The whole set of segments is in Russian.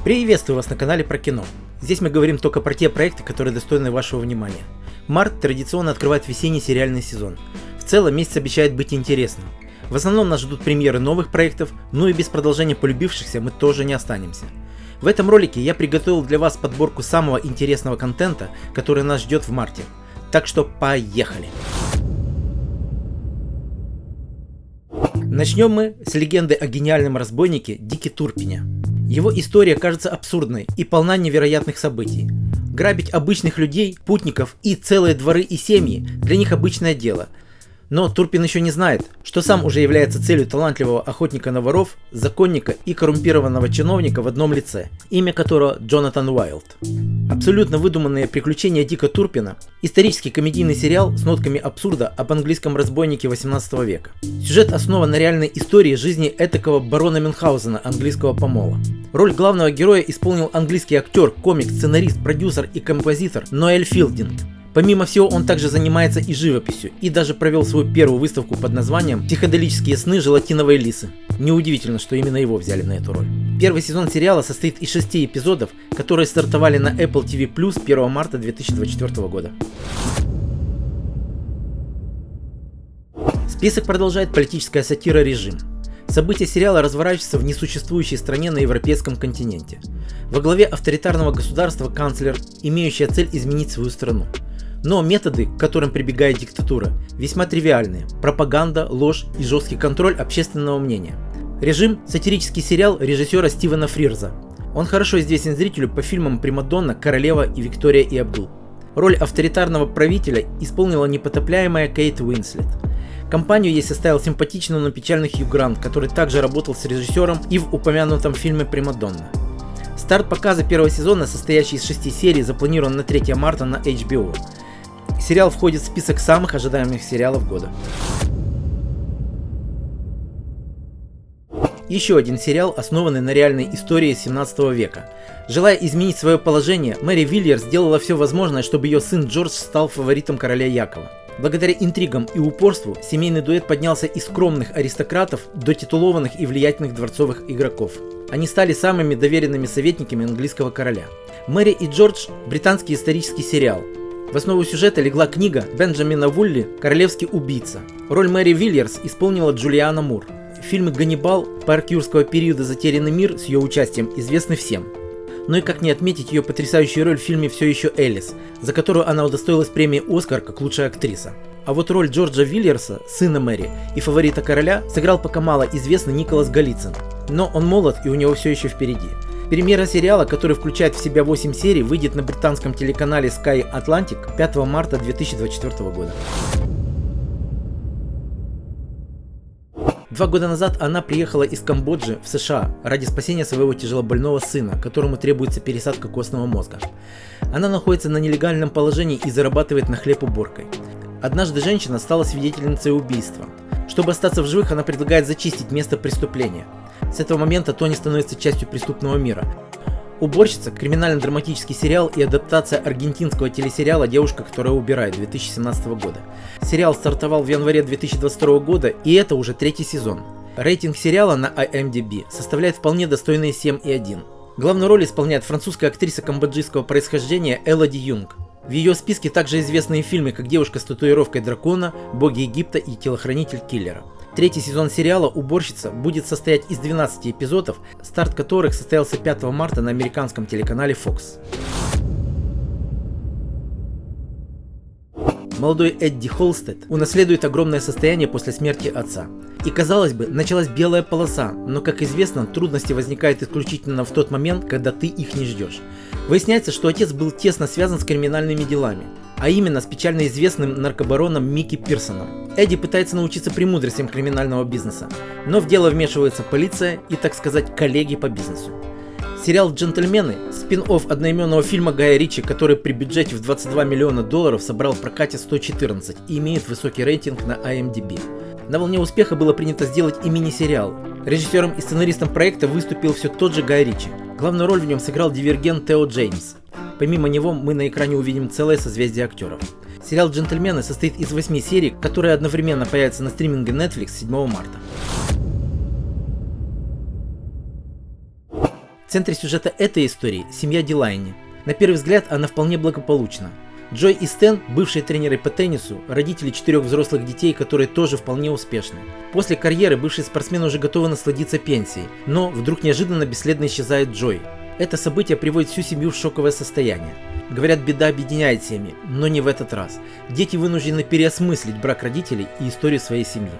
Приветствую вас на канале про кино. Здесь мы говорим только про те проекты, которые достойны вашего внимания. Март традиционно открывает весенний сериальный сезон. В целом месяц обещает быть интересным. В основном нас ждут премьеры новых проектов, но и без продолжения полюбившихся мы тоже не останемся. В этом ролике я приготовил для вас подборку самого интересного контента, который нас ждет в марте. Так что поехали! Начнем мы с легенды о гениальном разбойнике Дике Турпине. Его история кажется абсурдной и полна невероятных событий. Грабить обычных людей, путников и целые дворы и семьи для них обычное дело. Но Турпин еще не знает, что сам уже является целью талантливого охотника на воров, законника и коррумпированного чиновника в одном лице, имя которого Джонатан Уайлд. Абсолютно выдуманные приключения Дика Турпина – исторический комедийный сериал с нотками абсурда об английском разбойнике 18 века. Сюжет основан на реальной истории жизни этакого барона Мюнхгаузена английского помола. Роль главного героя исполнил английский актер, комик, сценарист, продюсер и композитор Ноэль Филдинг. Помимо всего, он также занимается и живописью, и даже провел свою первую выставку под названием «Психоделические сны желатиновой лисы». Неудивительно, что именно его взяли на эту роль. Первый сезон сериала состоит из 6 эпизодов, которые стартовали на Apple TV+ 1 марта 2024 года. Список продолжает политическая сатира «Режим». События сериала разворачиваются в несуществующей стране на европейском континенте. Во главе авторитарного государства канцлер, имеющая цель изменить свою страну. Но методы, к которым прибегает диктатура, весьма тривиальные – пропаганда, ложь и жесткий контроль общественного мнения. «Режим» – сатирический сериал режиссера Стивена Фрирза. Он хорошо известен зрителю по фильмам «Примадонна», «Королева» и «Виктория и Абдул». Роль авторитарного правителя исполнила непотопляемая Кейт Уинслет. Компанию ей составил симпатичный, но печальный Хью Грант, который также работал с режиссером и в упомянутом фильме «Примадонна». Старт показа первого сезона, состоящий из 6 серий, запланирован на 3 марта на HBO. Сериал входит в список самых ожидаемых сериалов года. Еще один сериал, основанный на реальной истории 17 века. Желая изменить свое положение, Мэри Вильерс сделала все возможное, чтобы ее сын Джордж стал фаворитом короля Якова. Благодаря интригам и упорству семейный дуэт поднялся из скромных аристократов до титулованных и влиятельных дворцовых игроков. Они стали самыми доверенными советниками английского короля. «Мэри и Джордж» – британский исторический сериал. В основу сюжета легла книга Бенджамина Вулли «Королевский убийца». Роль Мэри Вильерс исполнила Джулиана Мур. Фильмы «Ганнибал», «Парк юрского периода. Затерянный мир» с ее участием известны всем. Ну и как не отметить ее потрясающую роль в фильме «Все еще Элис», за которую она удостоилась премии «Оскар» как лучшая актриса. А вот роль Джорджа Вильерса, сына Мэри и фаворита короля, сыграл пока мало известный Николас Голицын. Но он молод и у него все еще впереди. Премьера сериала, который включает в себя 8 серий, выйдет на британском телеканале Sky Atlantic 5 марта 2024 года. 2 года назад она приехала из Камбоджи в США ради спасения своего тяжелобольного сына, которому требуется пересадка костного мозга. Она находится на нелегальном положении и зарабатывает на хлеб уборкой. Однажды женщина стала свидетельницей убийства. Чтобы остаться в живых, она предлагает зачистить место преступления. С этого момента Тони становится частью преступного мира. «Уборщица» – криминально-драматический сериал и адаптация аргентинского телесериала «Девушка, которая убирает» 2017 года. Сериал стартовал в январе 2022 года, и это уже 3-й сезон. Рейтинг сериала на IMDb составляет вполне достойные 7,1. Главную роль исполняет французская актриса камбоджийского происхождения Элоди Юнг. В ее списке также известные фильмы, как «Девушка с татуировкой дракона», «Боги Египта» и «Телохранитель киллера». 3-й сезон сериала «Уборщица» будет состоять из 12 эпизодов, старт которых состоялся 5 марта на американском телеканале Fox. Молодой Эдди Холстед унаследует огромное состояние после смерти отца. И казалось бы, началась белая полоса, но, как известно, трудности возникают исключительно в тот момент, когда ты их не ждешь. Выясняется, что отец был тесно связан с криминальными делами, а именно с печально известным наркобароном Микки Пирсоном. Эдди пытается научиться премудростям криминального бизнеса, но в дело вмешивается полиция и, так сказать, коллеги по бизнесу. Сериал «Джентльмены» – спин-офф одноименного фильма Гая Ричи, который при бюджете в $22 миллиона собрал в прокате 114 и имеет высокий рейтинг на IMDb. На волне успеха было принято сделать и мини-сериал. Режиссером и сценаристом проекта выступил все тот же Гай Ричи. Главную роль в нем сыграл дивергент Тео Джеймс. Помимо него мы на экране увидим целое созвездие актеров. Сериал «Джентльмены» состоит из 8 серий, которые одновременно появятся на стриминге Netflix 7 марта. В центре сюжета этой истории семья Дилайни. На первый взгляд она вполне благополучна. Джой и Стэн – бывшие тренеры по теннису, родители 4 взрослых детей, которые тоже вполне успешны. После карьеры бывшие спортсмены уже готовы насладиться пенсией, но вдруг неожиданно бесследно исчезает Джой. Это событие приводит всю семью в шоковое состояние. Говорят, беда объединяет семьи, но не в этот раз. Дети вынуждены переосмыслить брак родителей и историю своей семьи.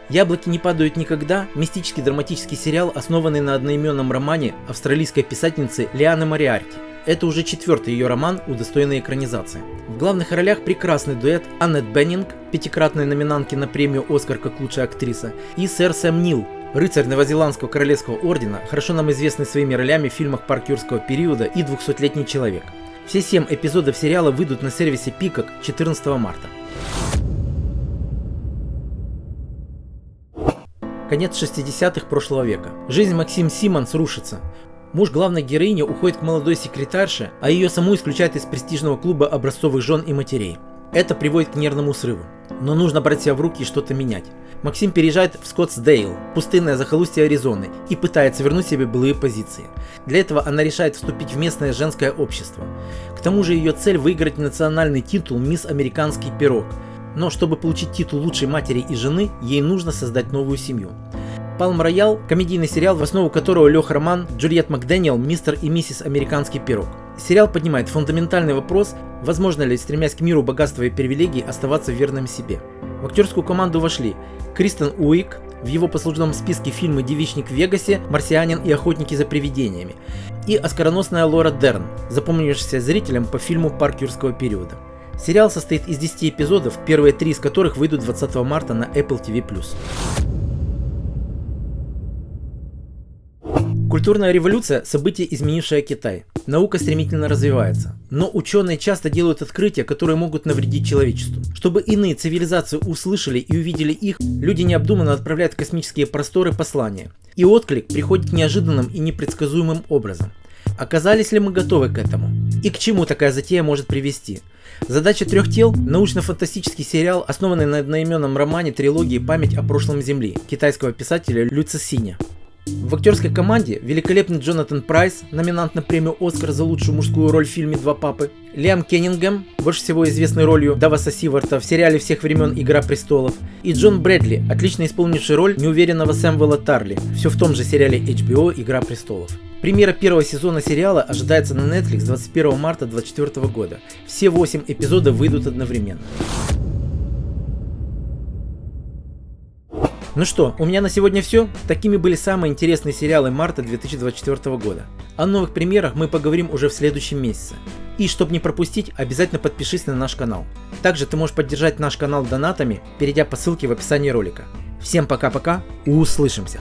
«Яблоки не падают никогда» – мистический драматический сериал, основанный на одноименном романе австралийской писательницы Лианы Мориарти. Это уже 4-й ее роман, удостоенный экранизации. В главных ролях прекрасный дуэт Аннет Беннинг, 5-кратной номинантки на премию «Оскар» как лучшая актриса, и сэр Сэм Нил, рыцарь Новозеландского королевского ордена, хорошо нам известный своими ролями в фильмах «Парк юрского периода» и «200-летний человек». Все 7 эпизодов сериала выйдут на сервисе Peacock 14 марта. Конец 60-х прошлого века. Жизнь Максим Симмонс рушится. Муж главной героини уходит к молодой секретарше, а ее саму исключают из престижного клуба образцовых жен и матерей. Это приводит к нервному срыву. Но нужно брать себя в руки и что-то менять. Максим переезжает в Скоттсдейл, пустынное захолустье Аризоны, и пытается вернуть себе былые позиции. Для этого она решает вступить в местное женское общество. К тому же ее цель выиграть национальный титул «Мисс Американский пирог». Но чтобы получить титул лучшей матери и жены, ей нужно создать новую семью. «Палм Роял» – комедийный сериал, в основу которого лег роман Джульетт Макдэниел «Мистер и миссис Американский пирог». Сериал поднимает фундаментальный вопрос, возможно ли, стремясь к миру, богатства и привилегий, оставаться верным себе. В актерскую команду вошли Кристен Уик, в его послужном списке фильмы «Девичник в Вегасе», «Марсианин» и «Охотники за привидениями», и оскароносная Лора Дерн, запомнившаяся зрителям по фильму «Парк юрского периода». Сериал состоит из 10 эпизодов, первые 3 из которых выйдут 20 марта на Apple TV+. Культурная революция – событие, изменившее Китай. Наука стремительно развивается, но ученые часто делают открытия, которые могут навредить человечеству. Чтобы иные цивилизации услышали и увидели их, люди необдуманно отправляют в космические просторы послания. И отклик приходит неожиданным и непредсказуемым образом. Оказались ли мы готовы к этому? И к чему такая затея может привести? «Задача трех тел» – научно-фантастический сериал, основанный на одноименном романе трилогии «Память о прошлом Земли» китайского писателя Лю Цисиня. В актерской команде великолепный Джонатан Прайс, номинант на премию «Оскар» за лучшую мужскую роль в фильме «Два папы», Лиам Кеннингем, больше всего известный ролью Даваса Сиварта в сериале всех времен «Игра престолов», и Джон Брэдли, отлично исполнивший роль неуверенного Сэмюэла Тарли, все в том же сериале HBO «Игра престолов». Премьера первого сезона сериала ожидается на Netflix 21 марта 2024 года. Все 8 эпизодов выйдут одновременно. Ну что, у меня на сегодня все. Такими были самые интересные сериалы марта 2024 года. О новых премьерах мы поговорим уже в следующем месяце. И чтобы не пропустить, обязательно подпишись на наш канал. Также ты можешь поддержать наш канал донатами, перейдя по ссылке в описании ролика. Всем пока-пока, услышимся!